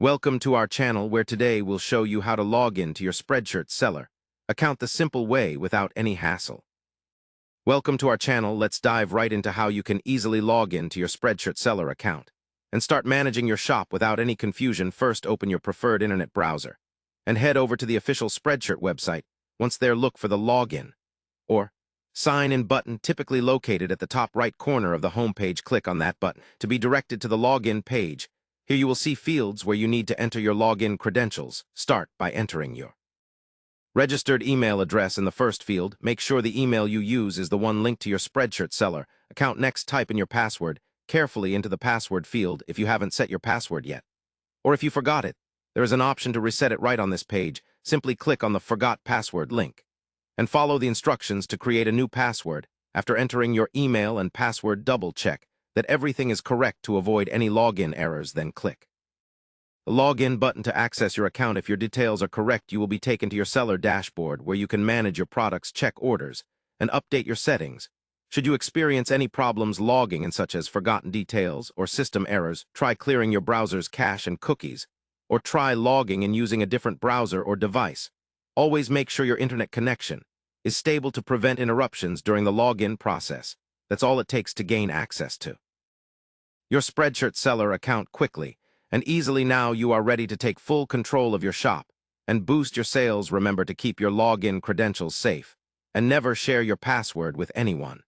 Welcome to our channel where today we'll show you how to log in to your Spreadshirt seller account the simple way without any hassle. Welcome to our channel. Let's dive right into how you can easily log in to your Spreadshirt seller account and start managing your shop without any confusion. First, open your preferred internet browser and head over to the official Spreadshirt website. Once there, look for the login or sign in button typically located at the top right corner of the home page. Click on that button to be directed to the login page. Here you will see fields where you need to enter your login credentials. Start by entering your registered email address in the first field. Make sure the email you use is the one linked to your Spreadshirt seller account. Next, type in your password carefully into the password field if you haven't set your password yet. Or if you forgot it, there is an option to reset it right on this page. Simply click on the Forgot Password link and follow the instructions to create a new password. After entering your email and password, double-check that everything is correct to avoid any login errors. Then click the Login button to access your account. If your details are correct, you will be taken to your seller dashboard where you can manage your products, check orders, and update your settings. Should you experience any problems logging in, such as forgotten details or system errors, try clearing your browser's cache and cookies, or try logging and using a different browser or device. Always make sure your internet connection is stable to prevent interruptions during the login process. That's all it takes to gain access to your Spreadshirt seller account quickly and easily. Now you are ready to take full control of your shop and boost your sales. Remember to keep your login credentials safe and never share your password with anyone.